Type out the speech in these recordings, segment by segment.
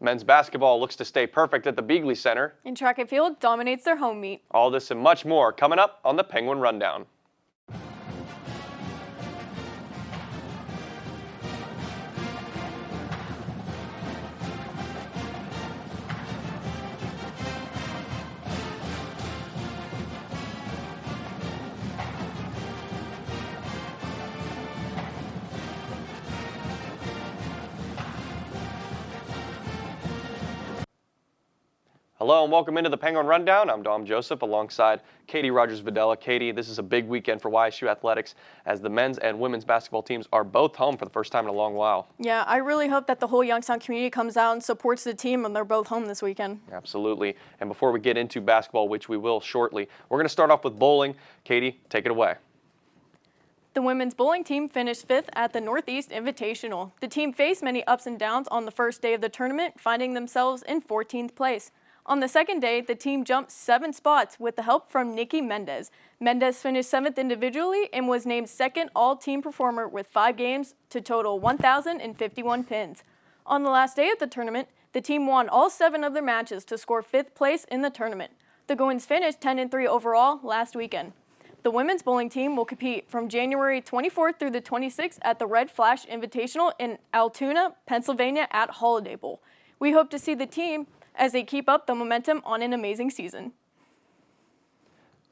Men's basketball looks to stay perfect at the Beagley Center. And track and field dominates their home meet. All this and much more coming up on the Penguin Rundown. Hello and welcome into the Penguin Rundown. I'm Dom Joseph alongside Katie Rogers-Videla. Katie, this is a big weekend for YSU Athletics as the men's and women's basketball teams are both home for the first time in a long while. Yeah, I really hope that the whole Youngstown community comes out and supports the team when they're both home this weekend. Absolutely. And before we get into basketball, which we will shortly, we're going to start off with bowling. Katie, take it away. The women's bowling team finished 5th at the Northeast Invitational. The team faced many ups and downs on the first day of the tournament, finding themselves in 14th place. On the second day, the team jumped 7 spots with the help from Nikki Mendez. Mendez finished 7th individually and was named 2nd all-team performer with 5 games to total 1,051 pins. On the last day of the tournament, the team won all 7 of their matches to score 5th place in the tournament. The Goins finished 10-3 overall last weekend. The women's bowling team will compete from January 24th through the 26th at the Red Flash Invitational in Altoona, Pennsylvania at Holiday Bowl. We hope to see the team as they keep up the momentum on an amazing season.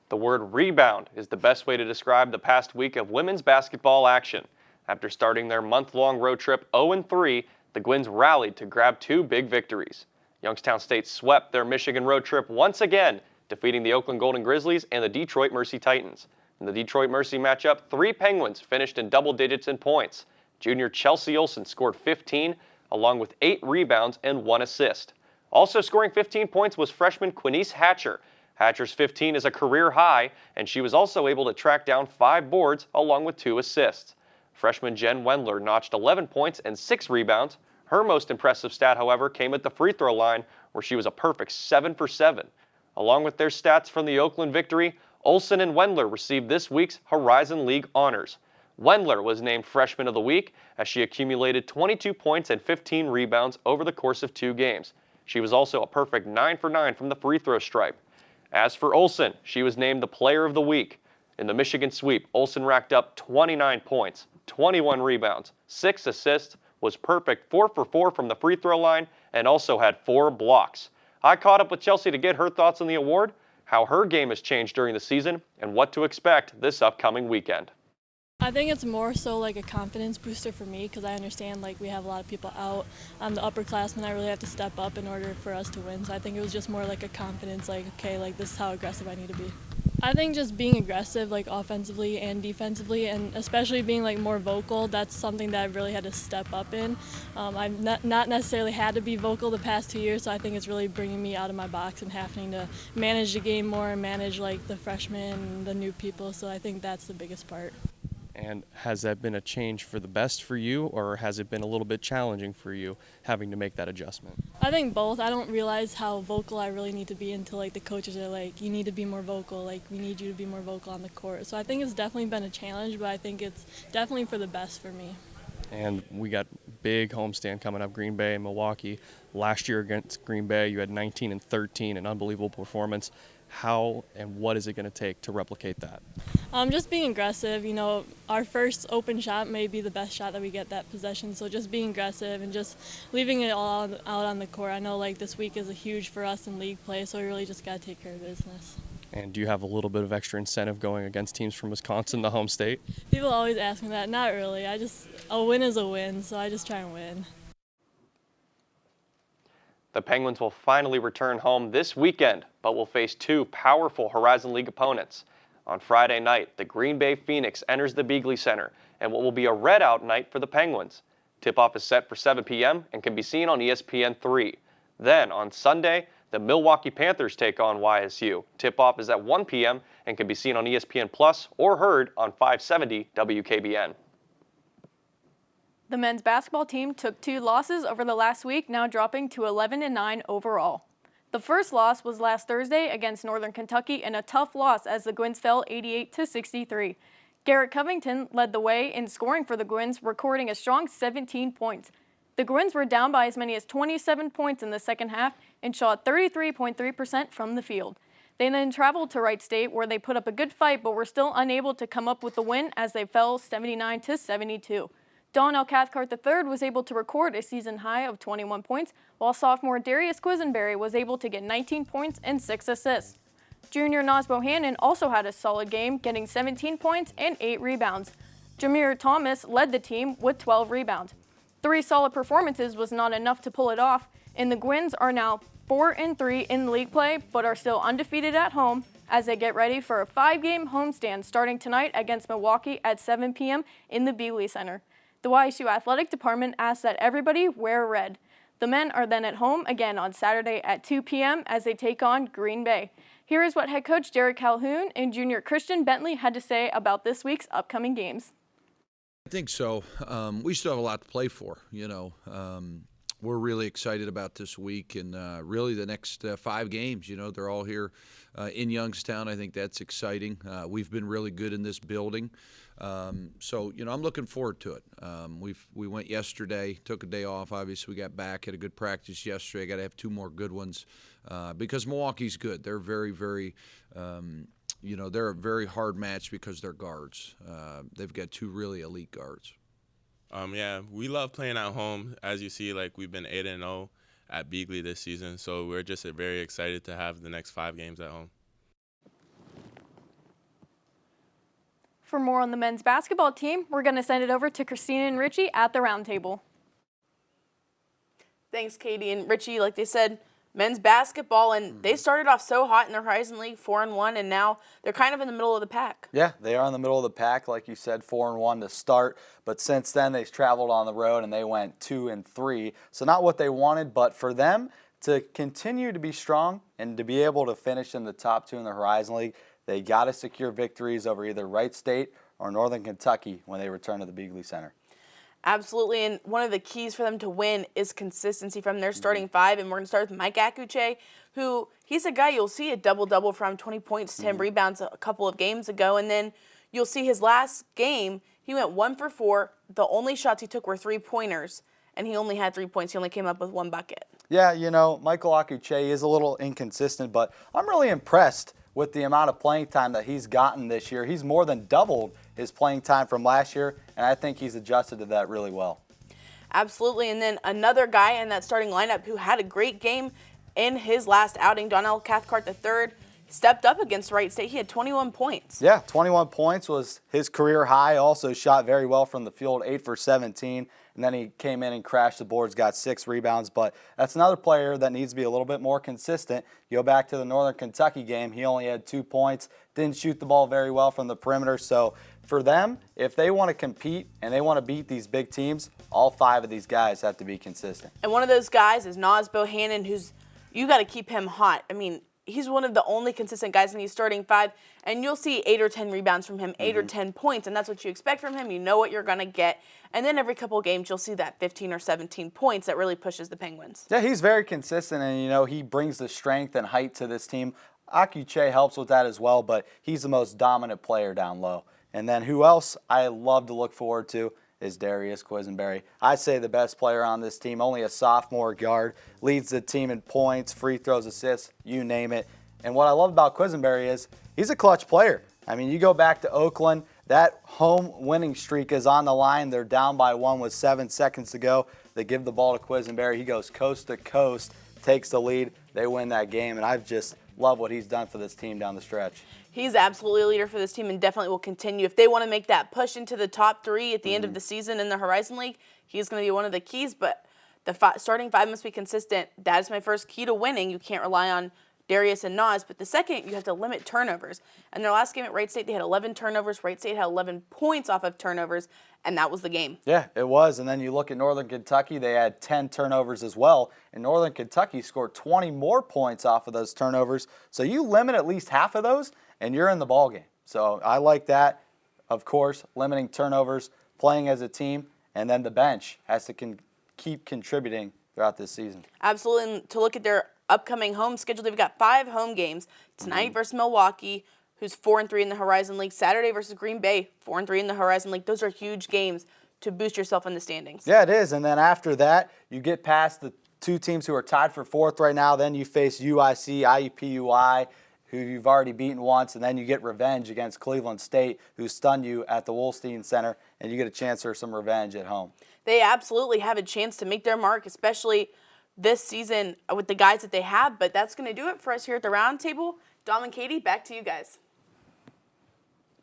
The word rebound is the best way to describe the past week of women's basketball action. After starting their month-long road trip 0-3, the Gwins rallied to grab 2 big victories. Youngstown State swept their Michigan road trip once again, defeating the Oakland Golden Grizzlies and the Detroit Mercy Titans. In the Detroit Mercy matchup, 3 Penguins finished in double digits in points. Junior Chelsea Olsen scored 15, along with 8 rebounds and 1 assist. Also scoring 15 points was freshman Quinice Hatcher. Hatcher's 15 is a career high, and she was also able to track down 5 boards along with 2 assists. Freshman Jen Wendler notched 11 points and 6 rebounds. Her most impressive stat, however, came at the free throw line, where she was a perfect 7 for 7. Along with their stats from the Oakland victory, Olsen and Wendler received this week's Horizon League honors. Wendler was named Freshman of the Week as she accumulated 22 points and 15 rebounds over the course of 2 games. She was also a perfect 9 for 9 from the free throw stripe. As for Olsen, she was named the Player of the Week. In the Michigan sweep, Olsen racked up 29 points, 21 rebounds, 6 assists, was perfect 4 for 4 from the free throw line, and also had 4 blocks. I caught up with Chelsea to get her thoughts on the award, how her game has changed during the season, and what to expect this upcoming weekend. I think it's more so like a confidence booster for me because I understand like we have a lot of people out. I'm the upperclassman. I really have to step up in order for us to win. So I think it was just more like a confidence, like, okay, like this is how aggressive I need to be. I think just being aggressive, like offensively and defensively, and especially being like more vocal, that's something that I really had to step up in. I've not necessarily had to be vocal the past 2 years, so I think it's really bringing me out of my box and having to manage the game more and manage like the freshmen and the new people. So I think that's the biggest part. And has that been a change for the best for you, or has it been a little bit challenging for you having to make that adjustment? I think both. I don't realize how vocal I really need to be until like the coaches are like, you need to be more vocal, like we need you to be more vocal on the court. So I think it's definitely been a challenge, but I think it's definitely for the best for me. And we got big homestand coming up, Green Bay and Milwaukee. Last year against Green Bay, you had 19 and 13, an unbelievable performance. How and what is it going to take to replicate that? Just being aggressive. You know, our first open shot may be the best shot that we get that possession. So just being aggressive and just leaving it all out on the court. I know like this week is a huge for us in league play, so we really just got to take care of business. And do you have a little bit of extra incentive going against teams from Wisconsin, the home state? People always ask me that. Not really. A win is a win, so I just try and win. The Penguins will finally return home this weekend, but will face 2 powerful Horizon League opponents. On Friday night, the Green Bay Phoenix enters the Beagley Center, and what will be a red-out night for the Penguins. Tip-off is set for 7 p.m. and can be seen on ESPN3. Then, on Sunday, the Milwaukee Panthers take on YSU. Tip-off is at 1 p.m. and can be seen on ESPN Plus or heard on 570 WKBN. The men's basketball team took 2 losses over the last week, now dropping to 11-9 overall. The first loss was last Thursday against Northern Kentucky in a tough loss as the Gwins fell 88-63. Garrett Covington led the way in scoring for the Gwins, recording a strong 17 points. The Gwins were down by as many as 27 points in the second half and shot 33.3% from the field. They then traveled to Wright State, where they put up a good fight but were still unable to come up with the win as they fell 79-72. Donnell Cathcart III was able to record a season high of 21 points, while sophomore Darius Quisenberry was able to get 19 points and 6 assists. Junior Nas Bohannon also had a solid game, getting 17 points and 8 rebounds. Jameer Thomas led the team with 12 rebounds. 3 solid performances was not enough to pull it off, and the Gwins are now 4-3 in league play, but are still undefeated at home as they get ready for a 5-game homestand starting tonight against Milwaukee at 7 p.m. in the Beagley Center. The YSU Athletic Department asks that everybody wear red. The men are then at home again on Saturday at 2 p.m. as they take on Green Bay. Here is what head coach Derek Calhoun and junior Christian Bentley had to say about this week's upcoming games. I think so. We still have a lot to play for, We're really excited about this week and really the next 5 games. They're all here in Youngstown. I think that's exciting. We've been really good in this building. So I'm looking forward to it. We went yesterday, took a day off. Obviously, we got back, had a good practice yesterday. Got to have 2 more good ones because Milwaukee's good. They're very, very they're a very hard match because they're guards. They've got 2 really elite guards. Yeah, we love playing at home. As you see, we've been 8-0 at Beagley this season, so we're just very excited to have the next 5 games at home. For more on the men's basketball team, we're going to send it over to Christina and Richie at the roundtable. Thanks, Katie and Richie. Like they said, men's basketball, and they started off so hot in the Horizon League, 4-1, and now they're kind of in the middle of the pack. Yeah, they are in the middle of the pack, like you said, 4-1 to start. But since then, they've traveled on the road and they went 2-3. So not what they wanted, but for them to continue to be strong and to be able to finish in the top 2 in the Horizon League, they got to secure victories over either Wright State or Northern Kentucky when they return to the Beagley Center. Absolutely, and one of the keys for them to win is consistency from their starting 5, and we're going to start with Mike Akuche, who he's a guy you'll see a double-double from, 20 points, 10 rebounds a couple of games ago, and then you'll see his last game, he went 1 for 4. The only shots he took were 3-pointers, and he only had 3 points. He only came up with 1 bucket. Yeah, Michael Akuche is a little inconsistent, but I'm really impressed with the amount of playing time that he's gotten this year. He's more than doubled his playing time from last year, and I think he's adjusted to that really well. Absolutely, and then another guy in that starting lineup who had a great game in his last outing, Donnell Cathcart III, stepped up against Wright State. He had 21 points. Yeah, 21 points was his career high. Also shot very well from the field, 8 for 17. And then he came in and crashed the boards, got 6 rebounds. But that's another player that needs to be a little bit more consistent. You go back to the Northern Kentucky game, he only had 2 points, didn't shoot the ball very well from the perimeter. So for them, if they want to compete and they want to beat these big teams, all 5 of these guys have to be consistent. And one of those guys is Nas Bohannon, who's, you got to keep him hot. I mean, he's one of the only consistent guys in these starting 5, and you'll see 8 or 10 rebounds from him, 8 or 10 points, and that's what you expect from him. You know what you're going to get. And then every couple of games, you'll see that 15 or 17 points that really pushes the Penguins. Yeah, he's very consistent, and, he brings the strength and height to this team. Akuche helps with that as well, but he's the most dominant player down low. And then who else I love to look forward to is Darius Quisenberry. I'd say the best player on this team, only a sophomore guard, leads the team in points, free throws, assists, you name it. And what I love about Quisenberry is he's a clutch player. I mean, you go back to Oakland, that home winning streak is on the line. They're down by 1 with 7 seconds to go. They give the ball to Quisenberry. He goes coast to coast, takes the lead. They win that game, and I've just loved what he's done for this team down the stretch. He's absolutely a leader for this team and definitely will continue. If they want to make that push into the top 3 at the end of the season in the Horizon League, he's going to be one of the keys. But the starting 5 must be consistent. That is my first key to winning. You can't rely on Darius and Nas. But the second, you have to limit turnovers. And their last game at Wright State, they had 11 turnovers. Wright State had 11 points off of turnovers, and that was the game. Yeah, it was. And then you look at Northern Kentucky, they had 10 turnovers as well. And Northern Kentucky scored 20 more points off of those turnovers. So you limit at least half of those, and you're in the ballgame. So I like that. Of course, limiting turnovers, playing as a team, and then the bench has to keep contributing throughout this season. Absolutely. And to look at their upcoming home schedule, they've got 5 home games. Tonight versus Milwaukee, who's 4-3 in the Horizon League. Saturday versus Green Bay, 4-3 in the Horizon League. Those are huge games. to boost yourself in the standings. Yeah, it is. And then after that, you get past the two teams who are tied for 4th right now. Then you face UIC, IUPUI, who you've already beaten once, and then you get revenge against Cleveland State, who stunned you at the Wolstein Center, and you get a chance for some revenge at home. They absolutely have a chance to make their mark, especially this season with the guys that they have, but that's going to do it for us here at the Roundtable. Dom and Katie, back to you guys.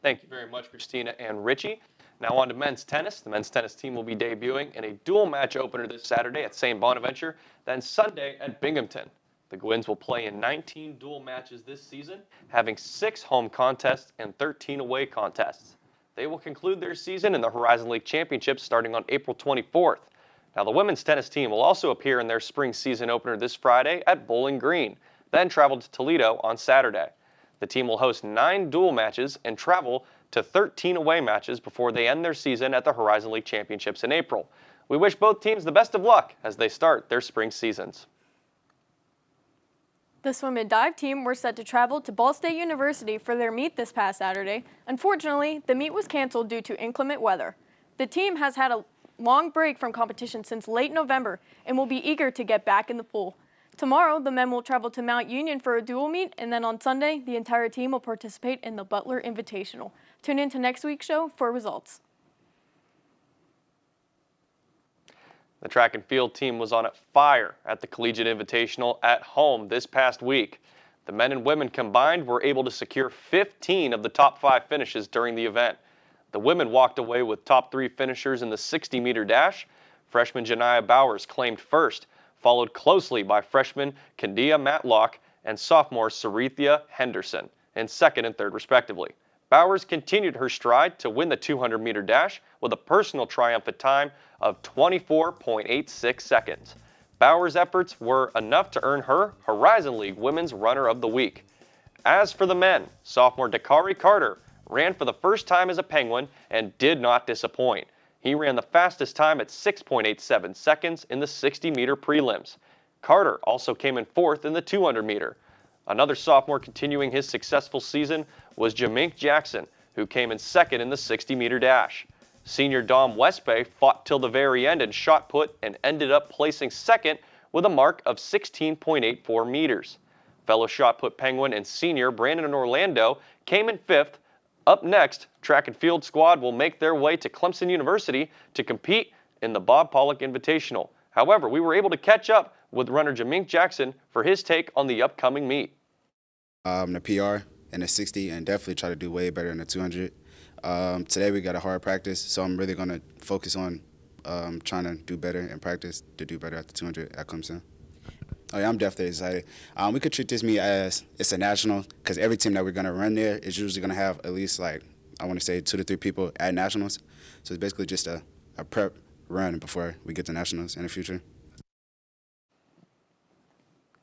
Thank you very much, Christina and Richie. Now on to men's tennis. The men's tennis team will be debuting in a dual match opener this Saturday at St. Bonaventure, then Sunday at Binghamton. The Gwins will play in 19 dual matches this season, having 6 home contests and 13 away contests. They will conclude their season in the Horizon League Championships starting on April 24th. Now the women's tennis team will also appear in their spring season opener this Friday at Bowling Green, then travel to Toledo on Saturday. The team will host 9 dual matches and travel to 13 away matches before they end their season at the Horizon League Championships in April. We wish both teams the best of luck as they start their spring seasons. The swim and dive team were set to travel to Ball State University for their meet this past Saturday. Unfortunately, the meet was canceled due to inclement weather. The team has had a long break from competition since late November and will be eager to get back in the pool. Tomorrow, the men will travel to Mount Union for a dual meet, and then on Sunday, the entire team will participate in the Butler Invitational. Tune in to next week's show for results. The track and field team was on fire at the Collegiate Invitational at home this past week. The men and women combined were able to secure 15 of the top 5 finishes during the event. The women walked away with top 3 finishers in the 60-meter dash. Freshman Janiah Bowers claimed first, followed closely by freshman Kandia Matlock and sophomore Sarithia Henderson in second and third respectively. Bowers continued her stride to win the 200-meter dash with a personal triumphant time of 24.86 seconds. Bowers' efforts were enough to earn her Horizon League Women's Runner of the Week. As for the men, sophomore Dakari Carter ran for the first time as a Penguin and did not disappoint. He ran the fastest time at 6.87 seconds in the 60-meter prelims. Carter also came in 4th in the 200-meter. Another sophomore continuing his successful season was Jamink Jackson, who came in 2nd in the 60-meter dash. Senior Dom Westbay fought till the very end in shot put and ended up placing 2nd with a mark of 16.84 meters. Fellow shot put Penguin and senior Brandon Orlando came in 5th. Up next, track and field squad will make their way to Clemson University to compete in the Bob Pollock Invitational. However, we were able to catch up with runner Jamink Jackson for his take on the upcoming meet. The PR and the 60, and definitely try to do way better in the 200. Today we got a hard practice, so I'm really going to focus on trying to do better in practice to do better at the 200 at Clemson. Oh yeah, I'm definitely excited. We could treat this meet as it's a national, because every team that we're going to run there is usually going to have at least, like, I want to say 2 to 3 people at nationals. So it's basically just a prep run before we get to nationals in the future.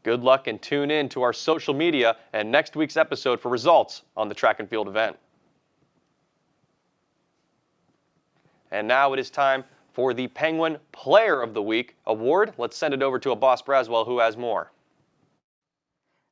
Good luck and tune in to our social media and next week's episode for results on the track and field event. And now it is time for the Penguin Player of the Week award. Let's send it over to Abbas Braswell, who has more.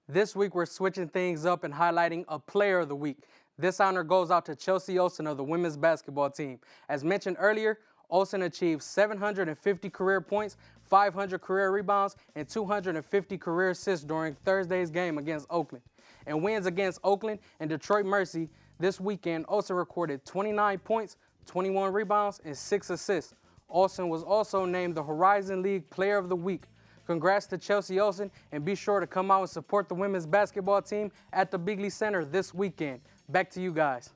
This week we're switching things up and highlighting a Player of the Week. This honor goes out to Chelsea Olsen of the women's basketball team. As mentioned earlier, Olsen achieved 750 career points, 500 career rebounds, and 250 career assists during Thursday's game against Oakland. In wins against Oakland and Detroit Mercy this weekend, Olsen recorded 29 points, 21 rebounds, and 6 assists. Olsen was also named the Horizon League Player of the Week. Congrats to Chelsea Olsen, and be sure to come out and support the women's basketball team at the Bigley Center this weekend. Back to you guys.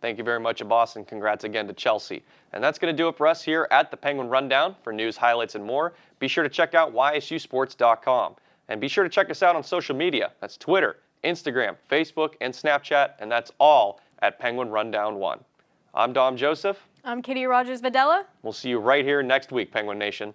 Thank you very much, Abbas, and congrats again to Chelsea. And that's going to do it for us here at the Penguin Rundown. For news, highlights, and more, be sure to check out YSUsports.com. And be sure to check us out on social media. That's Twitter, Instagram, Facebook, and Snapchat, and that's all at Penguin Rundown 1. I'm Dom Joseph. I'm Katie Rogers Videla. We'll see you right here next week, Penguin Nation.